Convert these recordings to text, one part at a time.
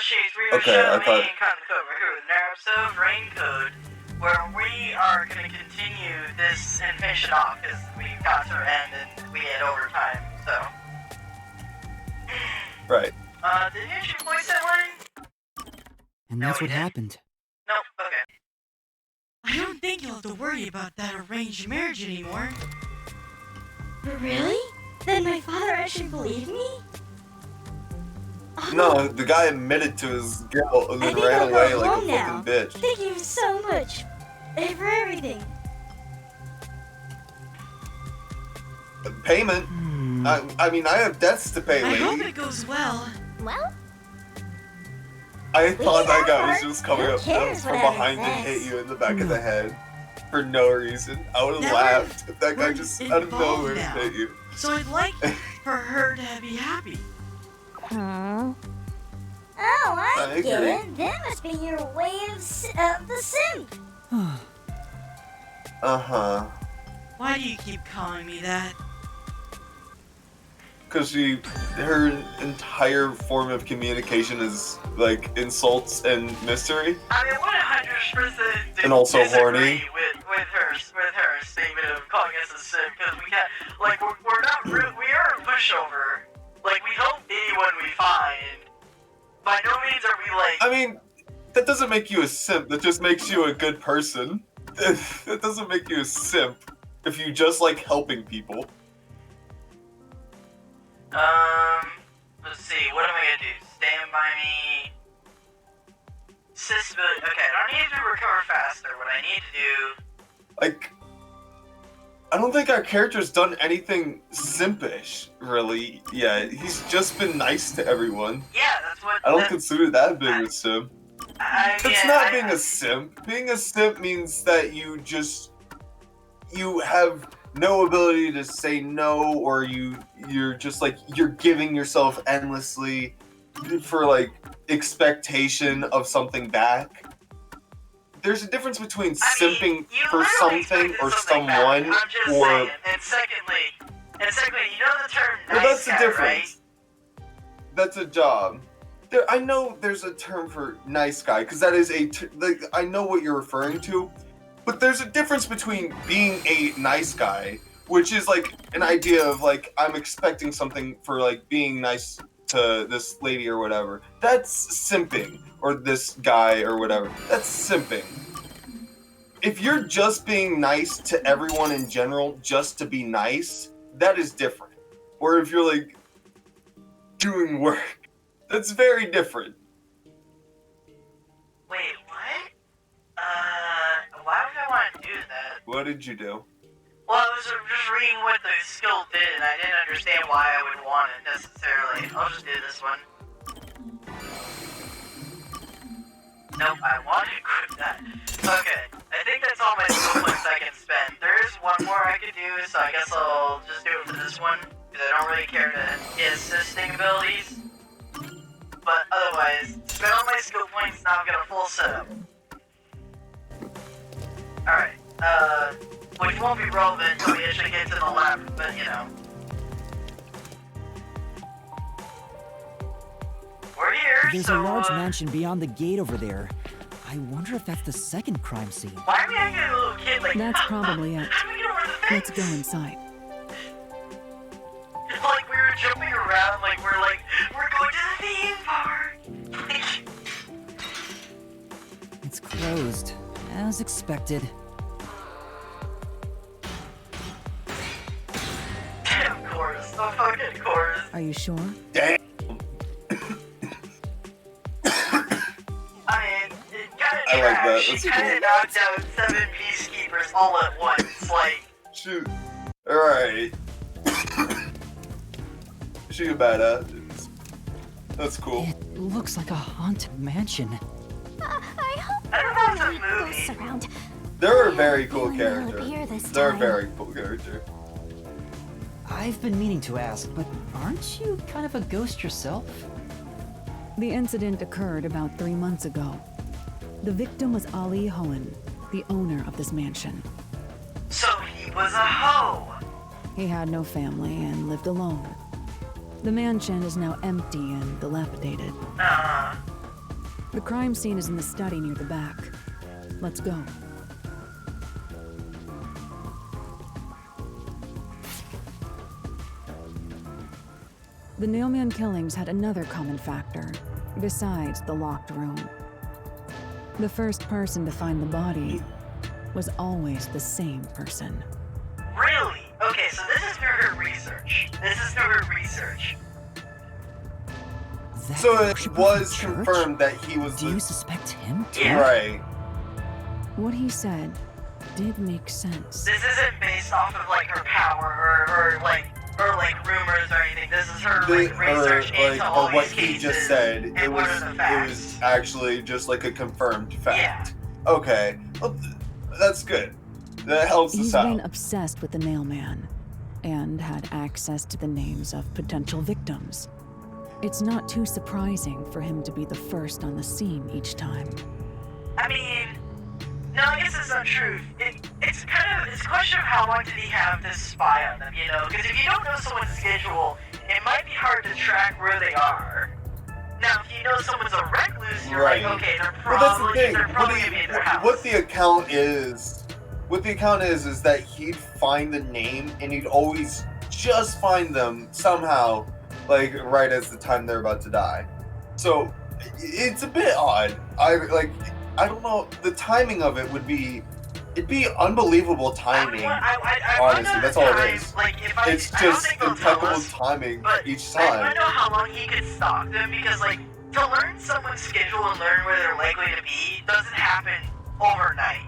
Shades, we were Okay, showing I thought- me kind of over here with Naruto Rain Code, where we are going to continue this and finish it off, because we got to our end and we had overtime, so. Right. Did you actually voice that line? And No, that's we what didn't. happened. Nope, okay. I don't think you'll have to worry about that arranged marriage anymore. Really? Then my father actually believed me? Oh, No, the guy admitted to his guilt and I then think ran I'll go away like a home now. fucking bitch. Thank you so much for everything. Payment? I mean, I have debts to pay, I lady. hope it goes well. Well, I thought that guy was are. just coming Who up cares from what behind and everyone hit says? you in the back of the head for no reason. I would have Never laughed if that guy were just out of involved nowhere now. hit you. So I'd like for her to be happy. Huh? Oh, I I get agree. it. That must be your way of the simp. Uh-huh. Why do you keep calling me that? Because her entire form of communication is like insults and mystery. I mean, 100% And also disagree horny. with her statement of calling us a simp, because we can't, like, we're not real, we are a pushover. Like, we help anyone we find. By no means are we like, I mean, that doesn't make you a simp. That just makes you a good person. That doesn't make you a simp if you just like helping people. let's see, what am I gonna do? Stand by me. Accessibility, okay, I don't need to recover faster. What I need to do, Like, I don't think our character's done anything simpish, really, yet. He's just been nice to everyone. yeah, that's what, I don't consider that being a simp. I mean, It's not being a simp. Being a simp means that you have no ability to say no, or you're just like, you're giving yourself endlessly for like expectation of something back. There's a difference between simping you for literally something expected or something back. someone, I'm just or saying. And secondly, you know the term nice well, that's the guy, difference. That's a job. I know there's a term for nice guy, because that is I know what you're referring to, but there's a difference between being a nice guy, which is like an idea of like, I'm expecting something for like being nice to this lady or whatever. That's simping, or this guy or whatever. That's simping. If you're just being nice to everyone in general just to be nice, that is different. Or if you're like doing work, that's very different. Wait, what? Why would I want to do that? What did you do? Well, I was just reading what the skill did, and I didn't understand why I would want it necessarily. I'll just do this one. Nope, I want to equip that. Okay, I think that's all my skill points I can spend. There is one more I could do, so I guess I'll just do it for this one, because I don't really care to get assisting abilities. But otherwise, spend all my skill points, now I've got a full setup. Alright, which won't be relevant until we actually get to the lab, but you know. We're here, There's so, a large mansion beyond the gate over there. I wonder if that's the second crime scene. why are we acting like a little kid like, That's probably it. how do we get over the fence? Let's go inside. Like we were jumping around, like we're going to the theme park. It's closed, as expected. Damn chorus, the fucking chorus. Are you sure? Damn. I mean, it kinda I like that, trash. that's She kinda knocked out 7 peacekeepers all at once, like. Shoot. Alright. She a badass. That's cool. It looks like a haunted mansion. I hope I don't know if it's a goes movie. around. They're a very cool Villain will character. appear this They're a time. very cool character. I've been meaning to ask, but aren't you kind of a ghost yourself? The incident occurred about 3 months ago. The victim was Ali Hohen, the owner of this mansion. So he was a hoe. He had no family and lived alone. The mansion is now empty and dilapidated. The crime scene is in the study near the back. Let's go. The Nailman killings had another common factor, besides the locked room. The first person to find the body was always the same person. Really? Okay, so this is through her research. That So it worshiper was from church? confirmed that he was Do the you suspect him too? Yeah. right. What he said did make sense. This isn't based off of like her power or like rumors or anything. This is her like research into all or what these he cases. just said. and It what was are the facts. it was actually just like a confirmed fact. Yeah. Okay. Well, that's good. That helps He's us been out. obsessed with the Nailman and had access to the names of potential victims. It's not too surprising for him to be the first on the scene each time. I mean, no, I guess it's not true. It's a question of how long did he have to spy on them, you know? Because if you don't know someone's schedule, it might be hard to track where they are. Now, if you know someone's a recluse, you're Right. like, okay, Well, that's the thing. they're probably gonna be at their house. What the account is that he'd find the name and he'd always just find them somehow, like right as the time they're about to die. So it's a bit odd. I don't know. The timing of it it'd be unbelievable timing. Honestly, that's all it is. Like, It's I don't just think they'll tell impeccable us, timing but each I want time. to know how long he could stalk them because, like, to learn someone's schedule and learn where they're likely to be doesn't happen overnight.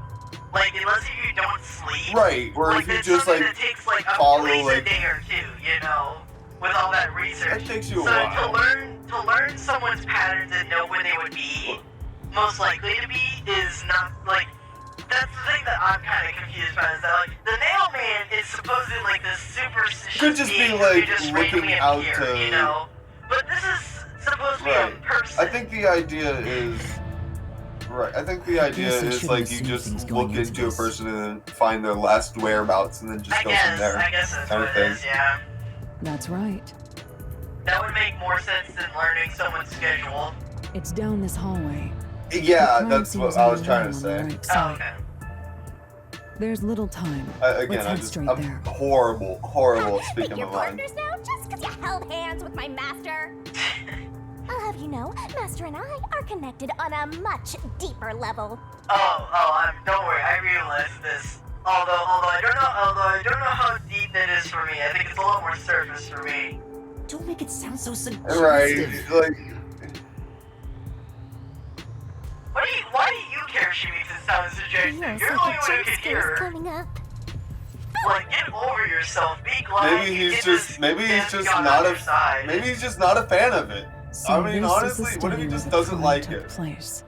Like, unless you don't sleep. Right, or like, if you it's just something like that takes like follow, at least like- a day or two, you know, with all that research. That takes you a so while. to learn someone's patterns and know when they would be most likely to be is not like. That's the thing that I'm kind of confused about is that like the Nailman is supposedly like this superstitious Could just be, being like, who just looking randomly out appear, to- you know. But this is supposed to be Right. a person. I think the idea is right. I think the idea guess I is shouldn't like you assume things just going look into into a this. person and then find their last whereabouts and then just I go from there. guess that's kind what of it thing. is, yeah. That's right. That would make more sense than learning someone's schedule. It's down this hallway. Yeah, The crime that's scene what is I on was the trying to right say. on the right Oh, side. okay. There's little time. Again, Let's head straight I'm there. horrible Pick speaking your my mind. partners now just because you held hands with my master. I'll have you know, Master and I are connected on a much deeper level. Don't worry, I realize this. Although I don't know how deep that is for me. I think it's a lot more surface for me. Don't make it sound so suggestive. Right, like Why do you care if she makes it sound suggestive? Your You're the only one who second can jump hear scare's her. coming up. Like, get over yourself. Be glad maybe you he's get just this maybe he's man just got not on your side. maybe he's just not a fan of it. So I mean, this is the honestly, what if study he where just the doesn't crime like took it? place.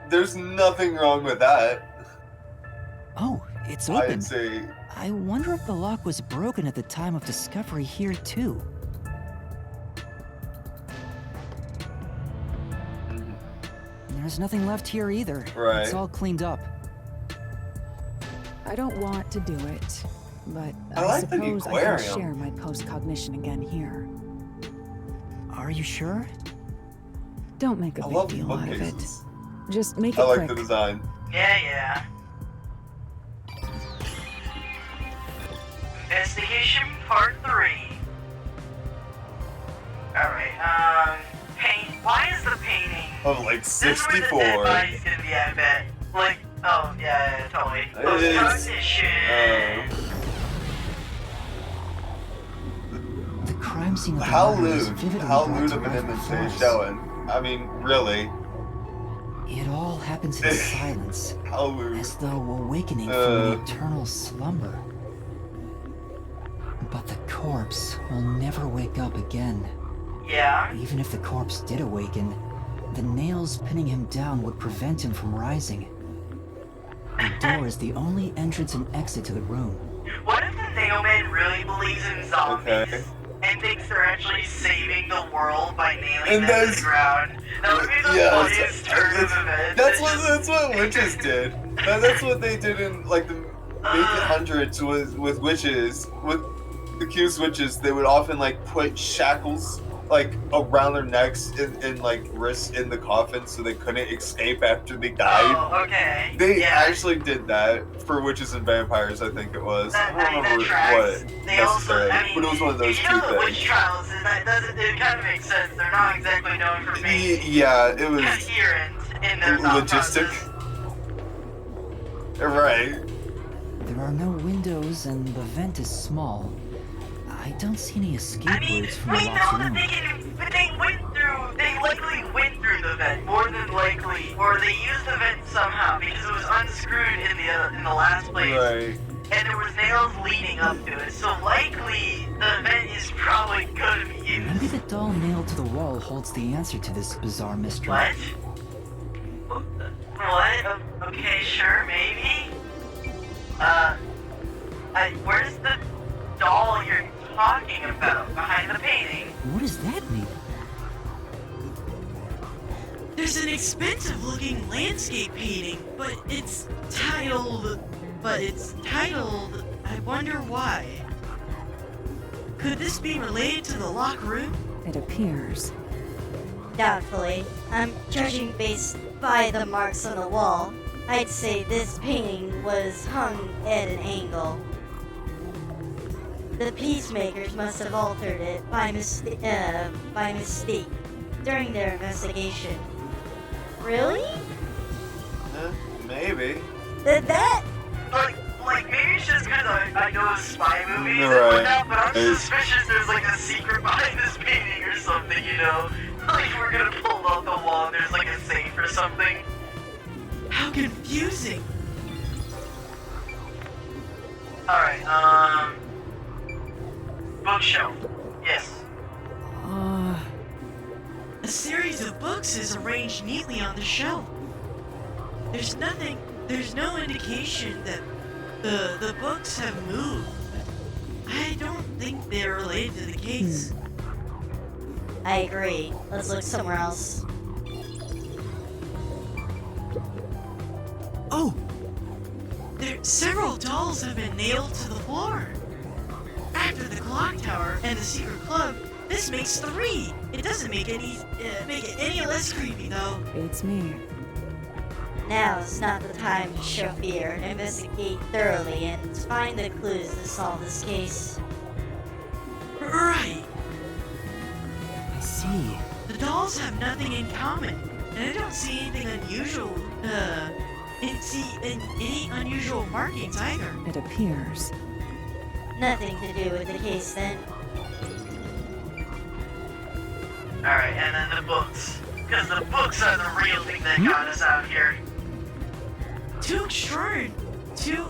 There's nothing wrong with that. Oh, it's open. I'd say I wonder if the lock was broken at the time of discovery here too. There's nothing left here either. Right. It's all cleaned up. I don't want to do it, but I I like the suppose I can aquarium. share my post-cognition again here. Are you sure? Don't make a I big love deal out of it. bookcases. Just make I it like quick. the design. Yeah. Investigation Part 3. Alright, paint. Why is the painting? Of like This is where the 64. dead body's gonna be, I bet. Like, oh, yeah, totally. It is, Post-cognition. The crime scene of the How murder is lewd? vividly How brought lewd to of an life image before they us. showing? I mean, really? It all happens in silence, How lewd? as though awakening from an eternal slumber. But the corpse will never wake up again. Yeah. Even if the corpse did awaken, the nails pinning him down would prevent him from rising. The door is the only entrance and exit to the room. What if the Nailman really believes in zombies? Okay. And thinks they're actually saving the world by nailing And them to that's- the ground? That would be the Yes, funniest turn of events. That's what witches did. That's what they did in like the mid-1800s with witches, with accused witches. They would often like put shackles like around their necks and like wrists in the coffin so they couldn't escape after they died. Oh, okay. They yeah. actually did that for Witches and Vampires, I think it was. I That, don't I mean, that remember tracks. what They also, necessarily, I mean, but it was one of those you two know the witch things. trials, and that doesn't, it kind of makes sense. They're not exactly known for being Yeah, it was coherent in their thought logistic. process. Right. There are no windows and the vent is small. I don't see any escape I mean, routes from we the locked know that room. they likely went through the vent, more than likely, or they used the vent somehow because it was unscrewed in the last place, Right. and there was nails leading up to it. So likely the vent is probably gonna be Maybe used. the doll nailed to the wall holds the answer to this bizarre mystery. What? What? Okay, sure, maybe. Where's the doll you're talking about behind the painting? What does that mean? There's an expensive looking landscape painting, but it's titled, I wonder why. Could this be related to the locked room? It appears. Doubtfully. Judging based by the marks on the wall, I'd say this painting was hung at an angle. The peacemakers must have altered it by mistake during their investigation. Really? Maybe. That? Like maybe it's just because I know spy movies and Right. whatnot, but I'm It's- suspicious there's like a secret behind this painting or something, you know? Like we're gonna pull out the wall and there's like a safe or something. How confusing. Alright, bookshelf. Yes. A series of books is arranged neatly on the shelf. There's no indication that the books have moved. I don't think they're related to the case. I agree. Let's look somewhere else. Oh! Several dolls have been nailed to the floor. After the clock tower and the secret club, this makes 3. It doesn't make it any less creepy though. Beats me. Now is not the time to show fear. Investigate thoroughly and find the clues to solve this case. Right. I see. The dolls have nothing in common, and I don't see anything unusual. Any unusual markings either. It appears. Nothing to do with the case then. Alright, and then the books. Because the books are the real thing that got us out here. Too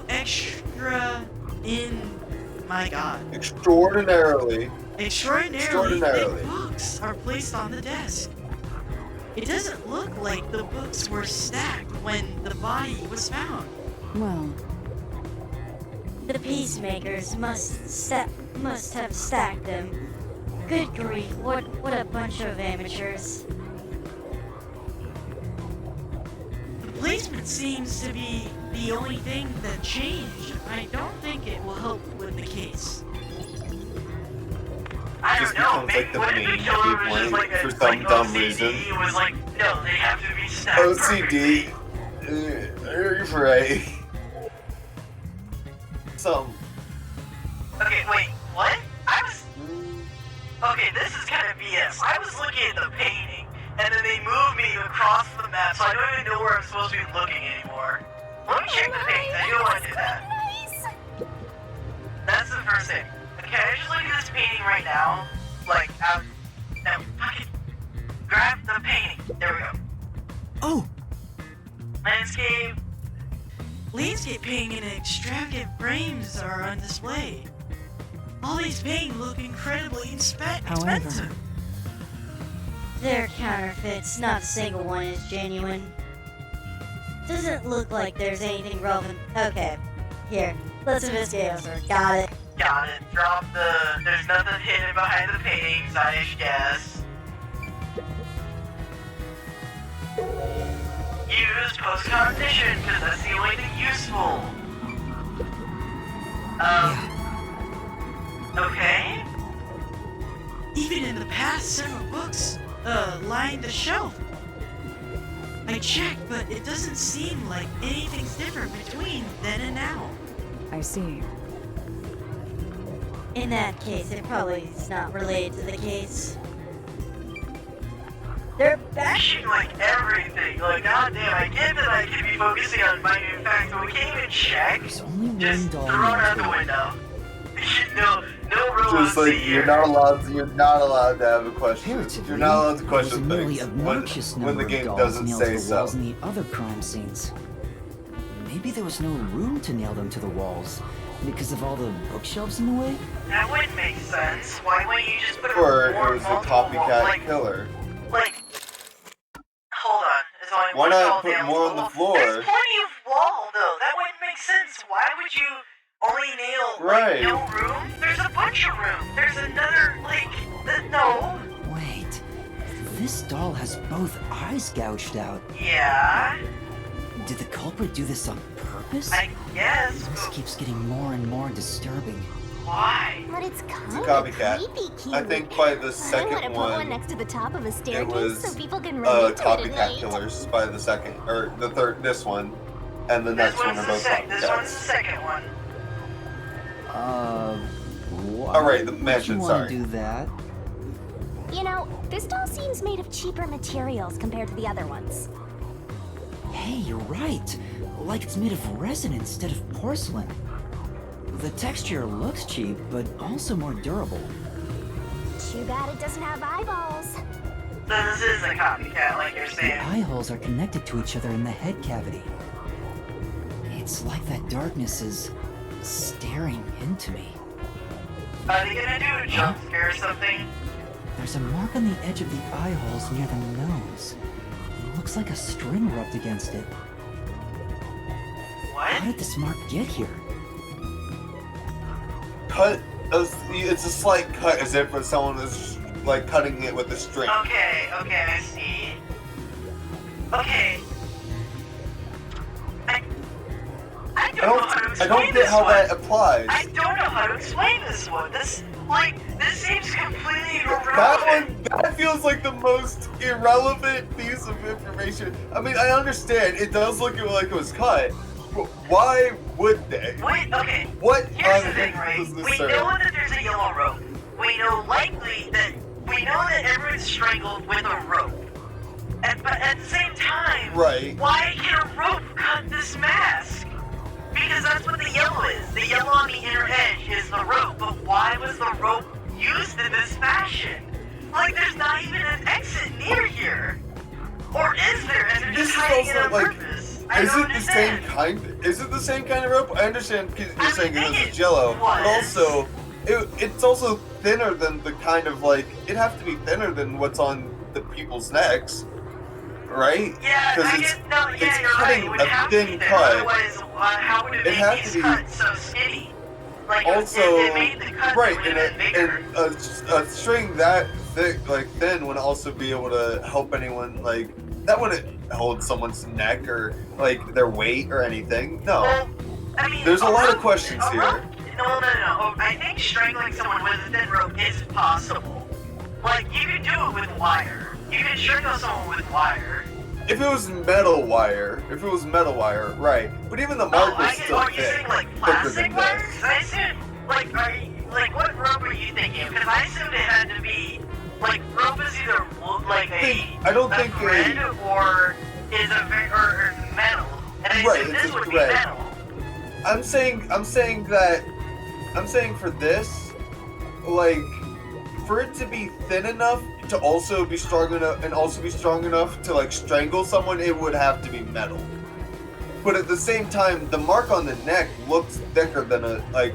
extra in. My God. Extraordinarily. Extraordinarily Extraordinarily. thick books are placed on the desk. It doesn't look like the books were stacked when the body was found. Well, The peacemakers must have stacked them. Good grief, what a bunch of amateurs. The placement seems to be the only thing that changed. I don't think it will help with the case. I Just don't know, becomes, like, maybe the what if the main killer was just blank like for a some like dumb OCD reason. was like, no, they have to be stacked OCD. perfectly. You're right. Some. Okay, wait, what? Okay, this is kind of BS. I was looking at the painting, and then they moved me across the map, so I don't even know where I'm supposed to be looking anymore. Let me check the painting. I do want to do that. Nice. That's the first thing. Okay, I just look at this painting right now. Like, no, fucking grab the painting. There we go. Oh! Landscape. Landscape painting and extravagant frames are on display. All these paintings look incredibly However- expensive. They're counterfeits, not a single one is genuine. Doesn't look like there's anything relevant. Okay, here, let's investigate elsewhere. Got it. Got it. Drop the. There's nothing hidden behind the paintings, I guess. Use post-cognition, because that's the only thing useful. Okay. Even in the past, several books line the shelf. I checked, but it doesn't seem like anything's different between then and now. I see. In that case, it probably is not related to the case. They're back. Bashing like everything. Like, goddamn, I get that I could be focusing on minute facts, but we can't even check. There's only one Just doll throw it out in the the window. no robots Just like here. you're not allowed to have a question. Comparatively, You're not allowed to there was a question nearly things obnoxious when number the game of dolls doesn't nailed say to the so. walls in the other crime scenes. Maybe there was no room to nail them to the walls because of all the bookshelves in the way? That wouldn't make sense. Why wouldn't you just put Or a more it was a multiple copycat like, killer. like, hold on. There's only Why one not doll put down more on the floor? There's plenty of wall, though. That wouldn't make sense. Why would you only nail, Right. like, no room? There's a bunch of room. There's another, like, no. Wait, this doll has both eyes gouged out. Yeah, Did the culprit do this on purpose? I guess. This But keeps getting more and more disturbing. why? But it's kind of copycat. creepy, cute. I think by the I want second to put one one, next to the top of a it staircase was so people can relate to it at copycat night. killers by the second, or the third, this one, and the next This one one's are the both this one's the copycats. second one. Why Alright, the would mansion, you wanna sorry. do that? You know, this doll seems made of cheaper materials compared to the other ones. Hey, you're right. Like it's made of resin instead of porcelain. The texture looks cheap, but also more durable. Too bad it doesn't have eyeballs. This is a copycat, like you're The saying. eye holes are connected to each other in the head cavity. It's like that darkness is staring into me. Are they gonna do a jump scare or something? There's a mark on the edge of the eye holes near the nose. It looks like a string rubbed against it. What? How did this mark get here? It's a slight cut, as if someone was like cutting it with a string. Okay, I see. Okay. I don't know how to I explain don't get this how one. that applies. I don't know how to explain this one. This seems completely irrelevant. That feels like the most irrelevant piece of information. I mean, I understand it does look like it was cut, but why would they? Wait, okay. What Here's on the thing, earth right? does this We serve? know that there's a yellow rope. We know that everyone's strangled with a rope. But at the same time, Right. why can a rope cut this mask? Because that's what the yellow is. The yellow on the inner edge is the rope. But why was the rope used in this fashion? Like, there's not even an exit near here. Or is there? And they're This just is hiding it also, on like, purpose. I Is don't it the same understand. kind? Is it the same kind of rope? I understand because I you're saying think it it was yellow, but was. also it's also thinner than the kind of like it'd have to be thinner than what's on the people's necks, right? Yeah, 'Cause I it's- guess, no, it's yeah, you're right. cutting It would a have to thin be there. cut. Otherwise, how would it It make has these to be- cuts so skinny? Like, Also, if they made the cuts, right, it would and have been bigger. a string that thick, like thin, would also be able to help anyone. Like that wouldn't hold someone's neck or like their weight or anything. No. Well, I mean, There's a lot of rope- questions a here. rope- No. I think strangling someone with a thin rope is possible. Like, you could do it with wire. You can strangle someone with wire. If it was metal wire, right. But even the mark was still are you thick. saying like thicker plastic than wire? this. 'Cause I assume, what rope are you thinking? Because I assumed it had to be, like, rope is either I don't think thread or is or metal. And I Right, assume it's this a would thread. be metal. I'm saying for this, like, for it to be thin enough to also be strong enough to like strangle someone, it would have to be metal. But at the same time, the mark on the neck looks thicker than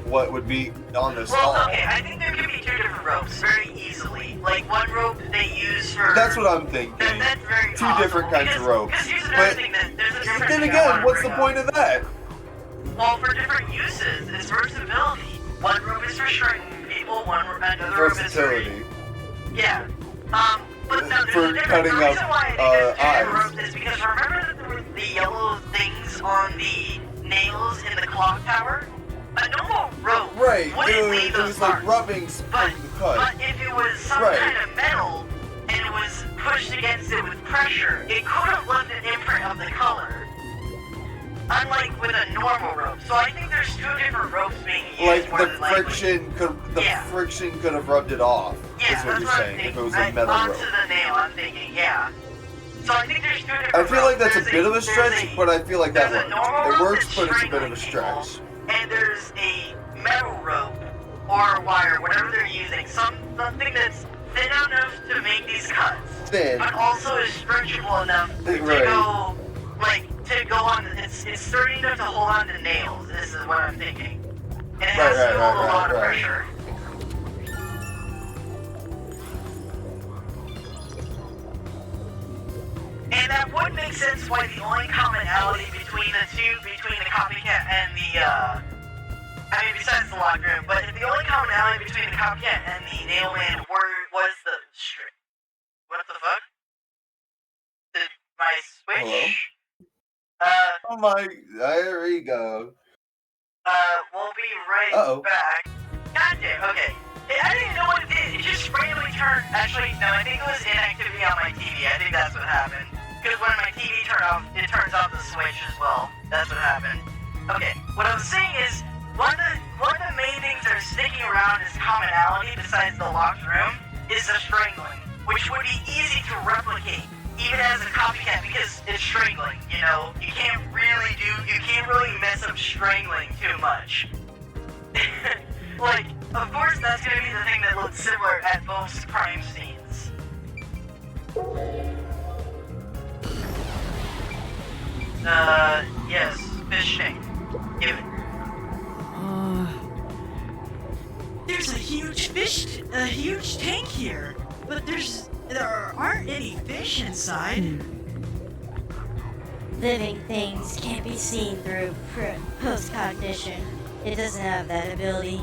what would be on this Well, doll. okay, I think there could be two different ropes very easily. Like, one rope they use for... That's what I'm thinking. That's very Two possible, different kinds of because- ropes. Because here's another But thing there's a different then thing I again, wanna what's bring the up. point of that? Well, for different uses, it's versatility. One rope is for stringing people, another rope is for... Versatility. Yeah. But no, there's For a different... cutting the up, reason why I think there's two eyes. different ropes is because remember that there were the yellow things on the nails in the clock tower? A normal rope Right. wouldn't leave It those was like marks. rubbing from But the cut. But if it was some Right. kind of metal and it was pushed against it with pressure, it could have left an imprint of the color. Unlike with a normal rope. So I think there's two different ropes being used Like more the than likely. friction could have rubbed it off. Yeah, is what that's you're what I'm saying. thinking. If it was a metal onto rope. the nail, I'm thinking, yeah. So I think there's two different I feel like ropes. that's a bit of a stretch, but I feel like that there's a works. normal It rope works, that's but it's a bit of a strangling stretch. people, and there's a metal rope or wire, whatever they're using, something that's thin enough to make these cuts, Thin. but also is stretchable enough to Right. go, to go on. It's sturdy enough to hold on to nails. This is what I'm thinking, and it has to hold a lot of pressure. And that would make sense why the only commonality between the two, between the copycat and the, besides the locker room, but the only commonality between the copycat and the nailman was the string. What the fuck? Did my switch? Oh my, there we go. We'll be right Uh-oh. back. Goddamn, okay. I didn't even know what it did. It just randomly turned. Actually, no, I think it was inactivity on my TV. I think that's what happened. Because when my TV turned off, it turns off the switch as well. That's what happened. Okay, what I was saying is, one of the main things that are sticking around as commonality besides the locked room is the strangling, which would be easy to replicate, even as a copycat, because it's strangling, you know? You can't really mess up strangling too much. Like, of course that's gonna be the thing that looks similar at most crime scenes. Yes, fish tank. Give it. There's a huge tank here, but there aren't any fish inside. Living things can't be seen through post-cognition. It doesn't have that ability.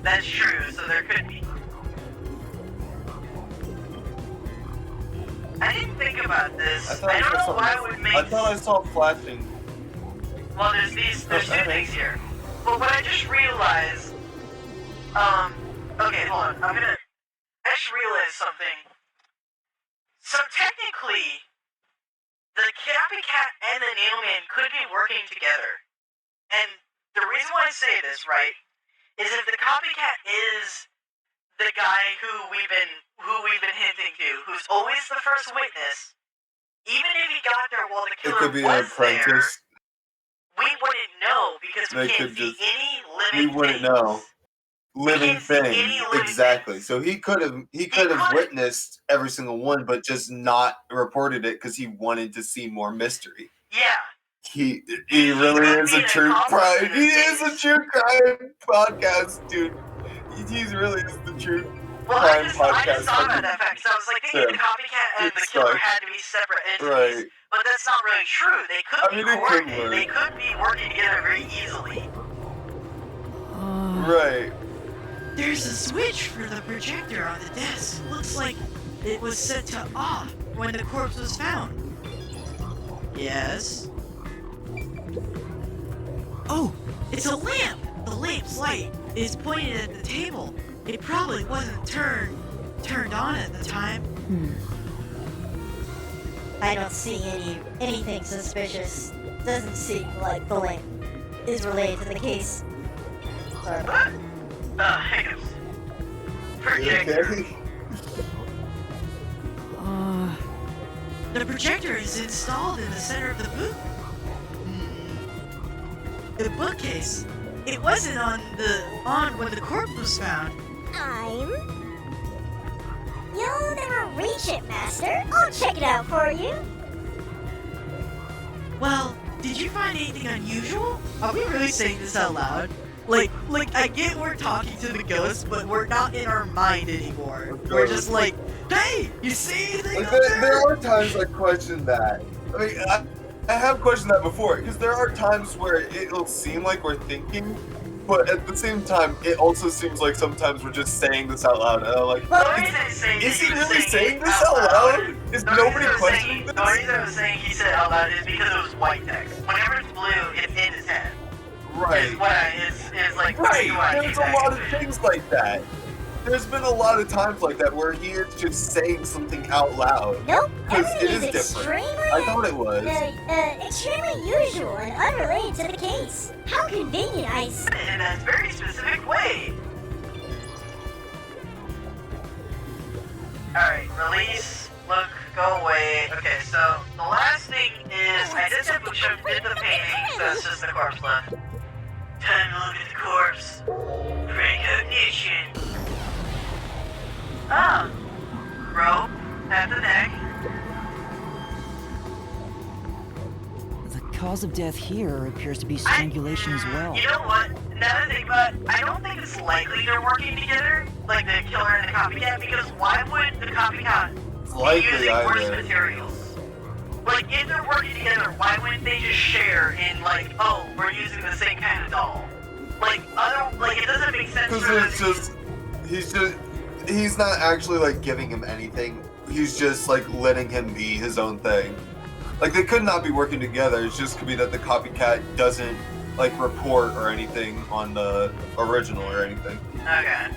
That's true, so there could be. I didn't think about this. I don't know why it would make... I thought I saw flashing. Well, there's two things here. But what I just realized... okay, hold on. I just realized something. So technically, the copycat and the nailman could be working together. And the reason why I say this, right, is if the copycat is the guy who we've been hinting to, who's always the first witness, even if he got there while the It killer could be an was there, apprentice. we wouldn't know because we They can't could see just- any We living wouldn't things. know. Living can't see any thing. living Exactly. things. So he could have could've. witnessed every single one, but just not reported it because he wanted to see more mystery. Yeah. He He really could is be a an true accomplice crime. in He this is a case. true crime podcast, dude. He's really is the true Well, crime I podcast. just thought about that fact, 'cause I was like thinking the copycat and the killer Sorry. had to be separate entities. Right. But that's not really true. They could I be mean, it could coordinated. work. They could be working together very easily. Right. There's a switch for the projector on the desk. Looks like it was set to off when the corpse was found. Yes? Oh, it's a lamp! The lamp's light is pointed at the table. It probably wasn't turned on at the time. I don't see anything suspicious. Doesn't seem like the lamp is related to the case. Sorry. Hiccups. Projector. Okay. The projector is installed in the center of the booth. The bookcase. It wasn't on when the corpse was found. You'll never reach it, Master. I'll check it out for you. Well, did you find anything unusual? Are we really saying this out loud? Like I get we're talking to the ghost, but we're not in our mind anymore. We're just like, hey, you see anything Like, up there there? are times I question that. I mean, I have questioned that before, because there are times where it'll seem like we're thinking, but at the same time, it also seems like sometimes we're just saying this out loud, and I'm like, The only reason he's saying is that he was really saying it this out out loud? Is The only nobody reason I was questioning saying- this? The only reason I was saying he said it out loud is because it was white text. Whenever it's blue, it's in his head. Right. Is like the Right. reason why I There's came a back lot to of it. things like that. There's been a lot of times like that where he is just saying something out loud. Nope, Because everything it is is different. extremely, I thought it was. extremely usual and unrelated to the case. How convenient, Ice. In a very specific way. Alright, release, look, go away. Okay, so the last thing is I did some bookshelf, did the painting, so it's just the corpse left. Time to look at the corpse. Precognition. Ah, rope at the neck. The cause of death here appears to be strangulation as well. You know what? Now that I think about it, I don't think it's likely they're working together, like the killer and the copycat, because why would the copycat be Likely using worse either. materials? Like, if they're working together, why wouldn't they just share in, like, oh, we're using the same kind of doll? Like, it doesn't make sense Because for it's just, he's not actually like giving him anything. He's just like letting him be his own thing. Like they could not be working together. It just could be that the copycat doesn't like report or anything on the original or anything. Okay.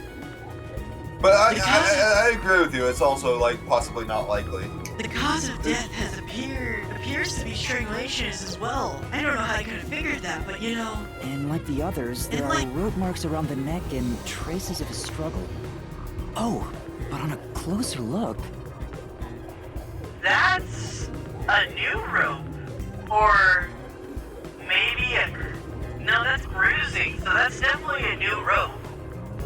But I agree with you. It's also like possibly not likely. The cause of death appears to be strangulation as well. I don't know how I could have figured that, but you know, And like the others, there And are like- rope marks around the neck and traces of a struggle. Oh, but on a closer look, That's a new rope. Or maybe no, that's bruising, so that's definitely a new rope.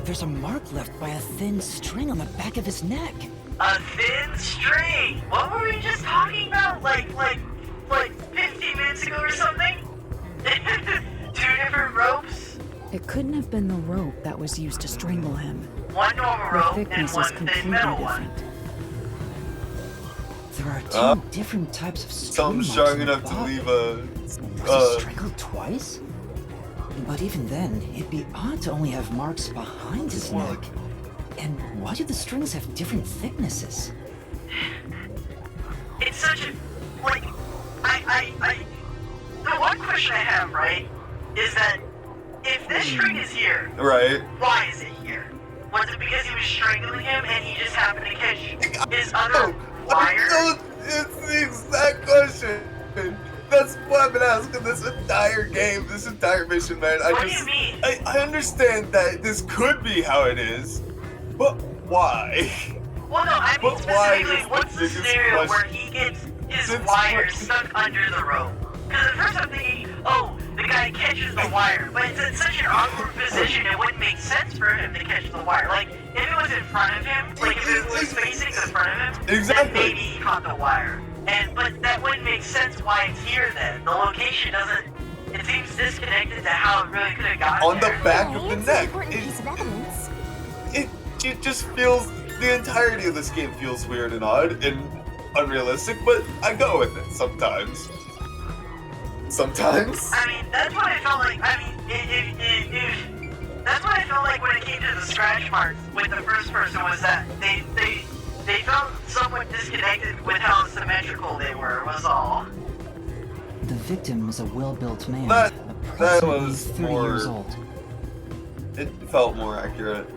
there's a mark left by a thin string on the back of his neck. A thin string. What were we just talking about? Like 15 minutes ago or something? Two different ropes? It couldn't have been the rope that was used to strangle him. One normal The rope and thickness one is thin completely metal one. different. There are two Uh, different types of string Something marks strong on the enough to body. leave a. Was he strangled twice? But even then, it'd be odd to only have marks behind his More neck. And why do the strings have different thicknesses? It's such a like the one question I have, right, is that if this string is here, Right. why is it here? Was it because he was strangling him and he just happened to catch his other wire? It's the exact question. That's what I've been asking this entire game, this entire mission, man. What do you mean? I understand that this could be how it is, but why? Well, no, I mean But why specifically, is what's the the biggest scenario where question? he gets his Since wire what- stuck under the rope? Because at first I'm thinking, oh, the guy catches the wire, but it's in such an awkward position, it wouldn't make sense for him to catch the wire. Like, if it was in front of him, like if it was facing the front of him, then Exactly. maybe he caught the wire. But that wouldn't make sense why it's here then. The location doesn't, it seems disconnected to how it really could have gotten On the there. back of the It's an neck. important piece of evidence. It just feels, the entirety of this game feels weird and odd and unrealistic, but I go with it sometimes. Sometimes. I mean, that's what I felt like. I mean, that's what I felt like when it came to the scratch marks with the first person, was that they felt somewhat disconnected with how symmetrical they were, was all. The victim was a well-built man, That approximately was 30 more- years old. It felt more accurate.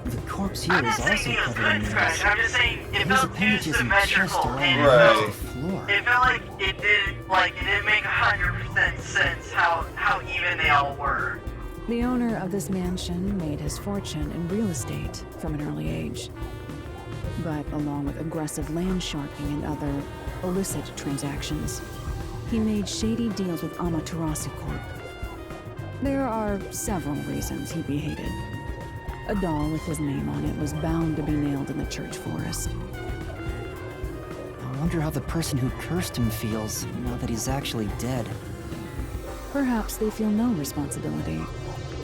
The corpse here I'm is not saying also he was covered good in at scratch, nails. I'm just saying it There's felt too appendages in chest symmetrical, around and Right. the floor. it felt like it didn't make 100% sense how even they all were. The owner of this mansion made his fortune in real estate from an early age. But along with aggressive land sharking and other illicit transactions, he made shady deals with Amaterasu Corp. There are several reasons he'd be hated. A doll with his name on it was bound to be nailed in the church forest. I wonder how the person who cursed him feels now that he's actually dead. Perhaps they feel no responsibility.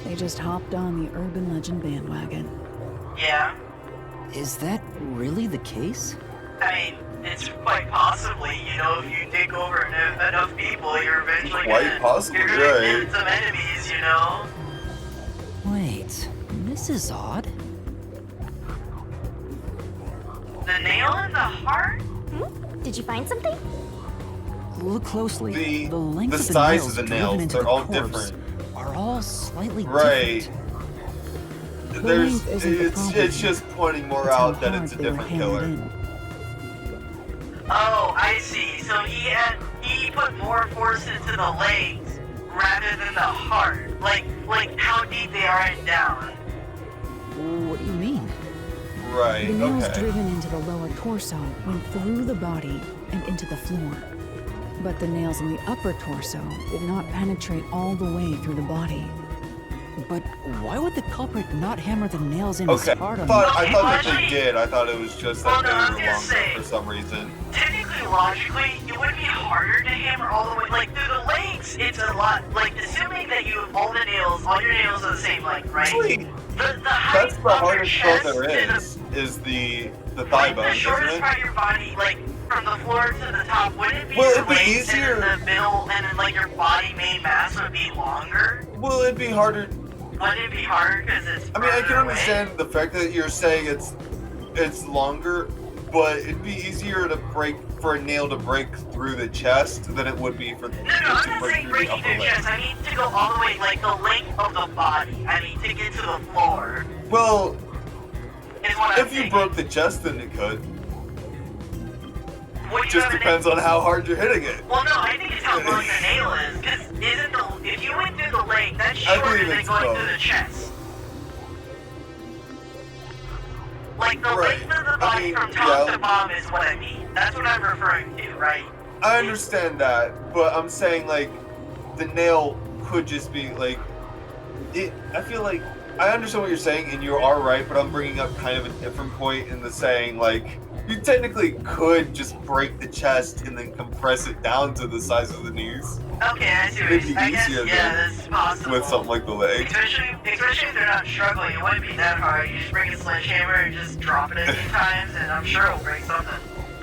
They just hopped on the urban legend bandwagon. Yeah, Is that really the case? I mean, it's quite possibly, you know, if you take over enough people, you're eventually Quite possibly, you're gonna right. get some enemies, you know? Wait, this is odd. The nail in the heart? Did you find something? Look closely. The length the of the size nails of the driven nails, into they're the all corpse different. are all slightly Right. different. There's length isn't the problem it's here. just pointing more It's how out that hard it's a they were different hammered killer. in. Oh, I see. So he put more force into the legs rather than the heart. Like how deep they are in down. What do you mean? Right, The nails okay. driven into the lower torso went through the body and into the floor. But the nails in the upper torso did not penetrate all the way through the body. But why would the culprit not hammer the nails in Okay. as hard on I thought Okay, that well, they did. I thought it was just Well, that no, I was they were gonna longer say- for some reason. Technically, logically, it would be harder to hammer all the way, like, through the legs. It's a lot, like, assuming that you have all your nails are the same length, right? Actually, The height that's the of your hardest part chest there is the thigh like, bone, the isn't shortest it? part of your body, like, from the floor to the top, wouldn't it be Well, your it'd be legs, easier- and then the middle, and then, like, your body main mass would be longer? Well, it'd be harder. Wouldn't it be harder because it's I mean, I can further away? understand the fact that you're saying it's longer, but it'd be easier for a nail to break through the chest than it would be for No, it I'm to not break saying through the breaking upper their leg. chest. I mean to go all the way, like, the length of the body. I mean, to get to the floor. Well, Is what I'm if you thinking. broke the chest, then it could. What do It you just have an- depends on how hard you're hitting it. Well, no, I think it's how long the nail is. Because if you went through the leg, that's I shorter believe than it's going both. through the chest. Like, the Right. length of the I body mean, from top yeah. to bottom is what I mean. That's what I'm referring to, right? I understand that, but I'm saying like the nail could just be like it. I feel like I understand what you're saying, and you are right. But I'm bringing up kind of a different point in the saying like you technically could just break the chest and then compress it down to the size of the knees Okay, I see what It'd you're be I guess, easier yeah, than that's possible. with something like the leg. Especially if they're not struggling, it wouldn't be that hard. You just bring a sledgehammer and just drop it a few times, and I'm sure it'll break something.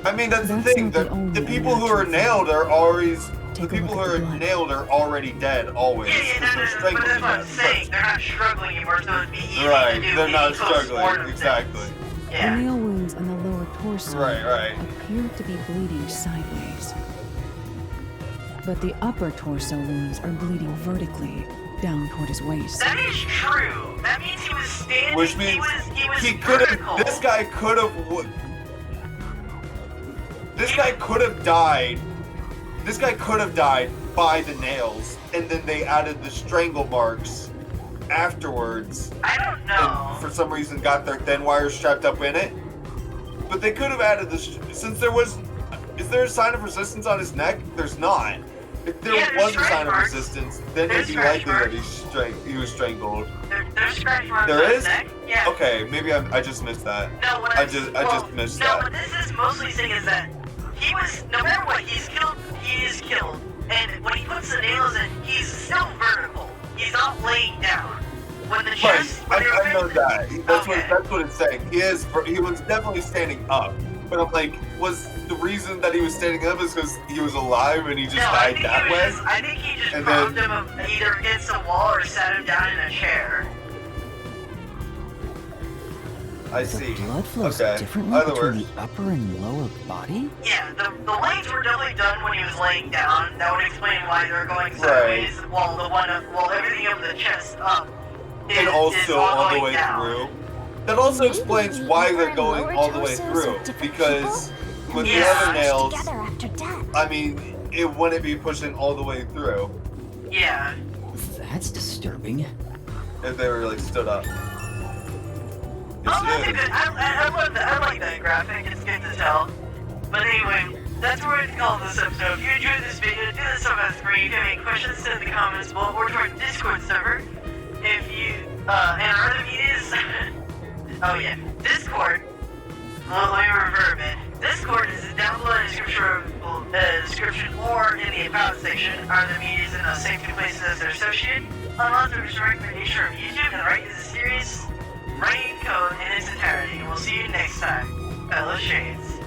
I mean that's the That's thing. not the The only people who are unnatural nailed are always the Take a people look who at are the blood. nailed are already dead always. Yeah, because no, they're but strangled that's to what I'm death. saying. They're not struggling anymore, so it'd be easy Right, to do they're not any postmortem struggling, things. exactly. The Yeah. nail wounds on the lower torso Right. appeared to be bleeding sideways. But the upper torso wounds are bleeding vertically down toward his waist. That is true. That means he was standing. Which means he was he could vertical. have. This guy could have. This guy could have died. This guy could have died by the nails, and then they added the strangle marks afterwards, I don't know. and for some reason got their thin wire strapped up in it. But they could have added this since there was. Is there a sign of resistance on his neck? There's not. If there Yeah, there's was a sign scratch of marks. resistance, then There's it'd be scratch likely that he was strangled. There's scratch marks There on his is? neck. Yeah. Okay, maybe I just missed that. No, what I I'm- just missed no, that. what this is mostly saying is that he was, no matter what, he is killed. And when he puts the nails in, he's still vertical. He's not laying down. When the Right, chest, when they I know rip- that. Okay. That's what it's saying. He was definitely standing up. But I'm like, was the reason that he was standing up is because he was alive and he just No, I died think that he was way? just, I think he just And propped then- him either against a wall or sat him down in a chair. I The see. blood flows Okay. differently Either between works. the upper and lower body? Yeah, the legs were definitely done when he was laying down. That would explain why they're going sideways, while everything of the chest up is, And also is all the going way down. through. That also explains Maybe why upper they're and going lower all the way torsos of through. different Because with the Yeah. other nails, together after death. I mean, it wouldn't be pushing all the way through Yeah. That's disturbing. if they were like stood up. Oh, Yes, that's it a is. good. I love that. I like that graphic. It's good to tell. But anyway, that's where we're call this episode. If you enjoyed this video, do this on my screen. If you have any questions, send in the comments below or to our Discord server. If you and our other medias. Oh yeah, Discord. Well, let me reverb it. Discord is down below in the description or in the about section. Are the medias in the same two places as their associated? Unless there's a recommendation from YouTube, and the right is a series. Writing code in its entirety, and we'll see you next time, fellow Shades.